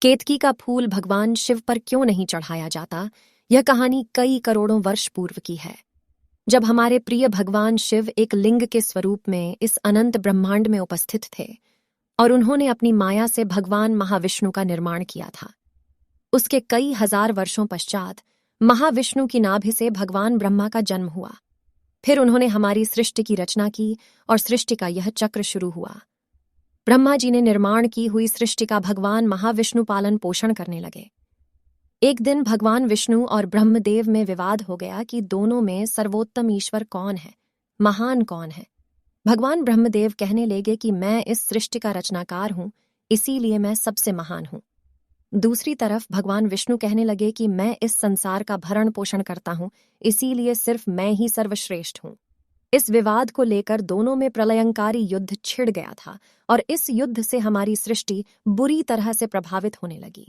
केतकी का फूल भगवान शिव पर क्यों नहीं चढ़ाया जाता, यह कहानी कई करोड़ों वर्ष पूर्व की है। जब हमारे प्रिय भगवान शिव एक लिंग के स्वरूप में इस अनंत ब्रह्मांड में उपस्थित थे और उन्होंने अपनी माया से भगवान महाविष्णु का निर्माण किया था। उसके कई हजार वर्षों पश्चात महाविष्णु की नाभि से भगवान ब्रह्मा का जन्म हुआ। फिर उन्होंने हमारी सृष्टि की रचना की और सृष्टि का यह चक्र शुरू हुआ। ब्रह्मा जी ने निर्माण की हुई सृष्टि का भगवान महाविष्णु पालन पोषण करने लगे। एक दिन भगवान विष्णु और ब्रह्मदेव में विवाद हो गया कि दोनों में सर्वोत्तम ईश्वर कौन है, महान कौन है। भगवान ब्रह्मदेव कहने लगे कि मैं इस सृष्टि का रचनाकार हूं, इसीलिए मैं सबसे महान हूं। दूसरी तरफ भगवान विष्णु कहने लगे कि मैं इस संसार का भरण पोषण करता हूं, इसीलिए सिर्फ मैं ही सर्वश्रेष्ठ हूं। इस विवाद को लेकर दोनों में प्रलयंकारी युद्ध छिड़ गया था और इस युद्ध से हमारी सृष्टि बुरी तरह से प्रभावित होने लगी।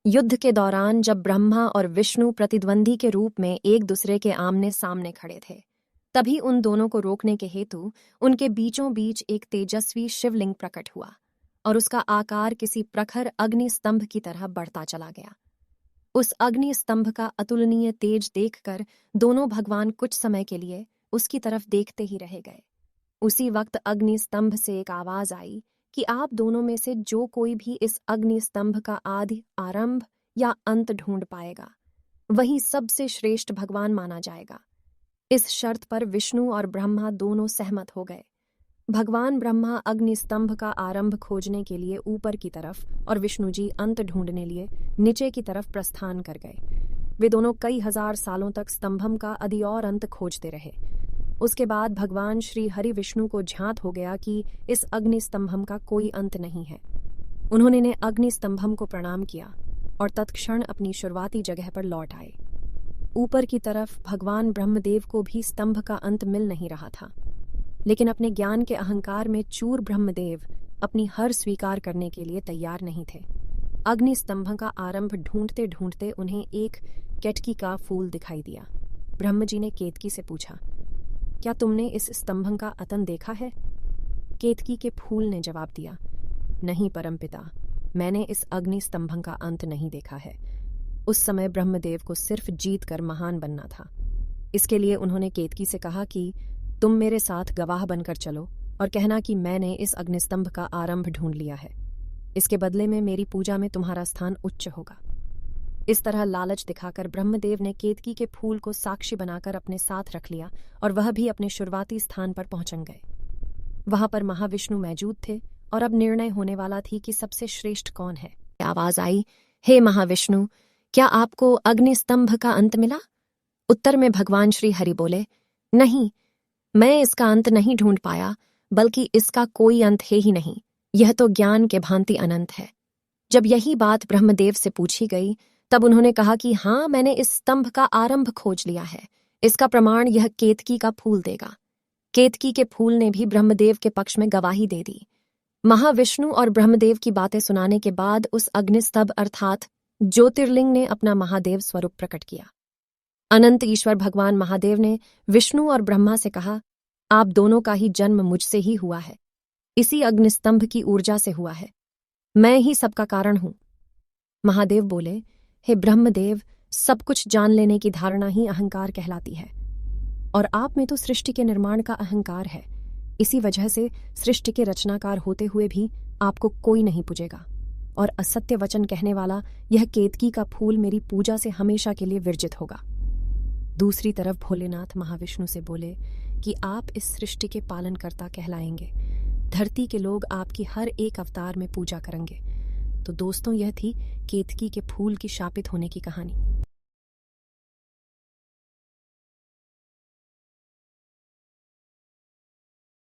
युद्ध के दौरान जब ब्रह्मा और विष्णु प्रतिद्वंदी के रूप में एक दूसरे के आमने सामने खड़े थे, तभी उन दोनों को रोकने के हेतु उनके बीचों बीच एक तेजस्वी शिवलिंग प्रकट हुआ और उसका आकार किसी प्रखर अग्नि स्तंभ की तरह बढ़ता चला गया। उस अग्नि स्तंभ का अतुलनीय तेज देखकर दोनों भगवान कुछ समय के लिए उसकी तरफ देखते ही रह गए। उसी वक्त अग्नि स्तंभ से एक आवाज आई कि आप दोनों में से जो कोई भी इस अग्नि स्तंभ का आदि, आरंभ या अंत ढूंढ पाएगा, वही सबसे श्रेष्ठ भगवान माना जाएगा। इस शर्त पर विष्णु और ब्रह्मा दोनों सहमत हो गए। भगवान ब्रह्मा अग्नि स्तंभ का आरंभ खोजने के लिए ऊपर की तरफ और विष्णु जी अंत ढूंढने लिए नीचे की तरफ प्रस्थान कर गए। वे दोनों कई हजार सालों तक स्तंभम का आदि और अंत खोजते रहे। उसके बाद भगवान श्री हरि विष्णु को ज्ञात हो गया कि इस अग्नि स्तंभम का कोई अंत नहीं है। उन्होंने अग्नि स्तंभम को प्रणाम किया और तत्क्षण अपनी शुरुआती जगह पर लौट आए। ऊपर की तरफ भगवान ब्रह्मदेव को भी स्तंभ का अंत मिल नहीं रहा था, लेकिन अपने ज्ञान के अहंकार में चूर ब्रह्मदेव अपनी हार स्वीकार करने के लिए तैयार नहीं थे। अग्नि स्तंभ का आरंभ ढूंढते ढूंढते उन्हें एक केतकी का फूल दिखाई दिया। ब्रह्म जी ने केतकी से पूछा, क्या तुमने इस स्तंभ का अतन देखा है? केतकी के फूल ने जवाब दिया, नहीं परमपिता, मैंने इस अग्नि स्तंभ का अंत नहीं देखा है। उस समय ब्रह्मदेव को सिर्फ जीत कर महान बनना था। इसके लिए उन्होंने केतकी से कहा कि तुम मेरे साथ गवाह बनकर चलो और कहना कि मैंने इस अग्निस्तंभ का आरंभ ढूंढ लिया है। इसके बदले में मेरी पूजा में तुम्हारा स्थान उच्च होगा। इस तरह लालच दिखाकर ब्रह्मदेव ने केतकी के फूल को साक्षी बनाकर अपने साथ रख लिया और वह भी अपने शुरुआती स्थान पर पहुंच गए। वहां पर महाविष्णु मौजूद थे और अब निर्णय होने वाला थी कि सबसे श्रेष्ठ कौन है। आवाज आई, हे महाविष्णु, क्या आपको अग्नि स्तंभ का अंत मिला? उत्तर में भगवान श्री हरि बोले, नहीं, मैं इसका अंत नहीं ढूंढ पाया, बल्कि इसका कोई अंत है ही नहीं। यह तो ज्ञान के भांति अनंत है। जब यही बात ब्रह्मदेव से पूछी गई, तब उन्होंने कहा कि हाँ, मैंने इस स्तंभ का आरंभ खोज लिया है। इसका प्रमाण यह केतकी का फूल देगा। केतकी के फूल ने भी ब्रह्मदेव के पक्ष में गवाही दे दी। महाविष्णु और ब्रह्मदेव की बातें सुनाने के बाद उस अग्निस्तंभ अर्थात ज्योतिर्लिंग ने अपना महादेव स्वरूप प्रकट किया। अनंत ईश्वर भगवान महादेव ने विष्णु और ब्रह्मा से कहा, आप दोनों का ही जन्म मुझसे ही हुआ है। इसी अग्निस्तंभ की ऊर्जा से हुआ है। मैं ही सबका कारण हूं। महादेव बोले, हे ब्रह्मदेव, सब कुछ जान लेने की धारणा ही अहंकार कहलाती है और आप में तो सृष्टि के निर्माण का अहंकार है। इसी वजह से सृष्टि के रचनाकार होते हुए भी आपको कोई नहीं पूजेगा और असत्य वचन कहने वाला यह केतकी का फूल मेरी पूजा से हमेशा के लिए वर्जित होगा। दूसरी तरफ भोलेनाथ महाविष्णु से बोले कि आप इस सृष्टि के पालनकर्ता कहलाएंगे। धरती के लोग आपकी हर एक अवतार में पूजा करेंगे। तो दोस्तों, यह थी केतकी के फूल की शापित होने की कहानी।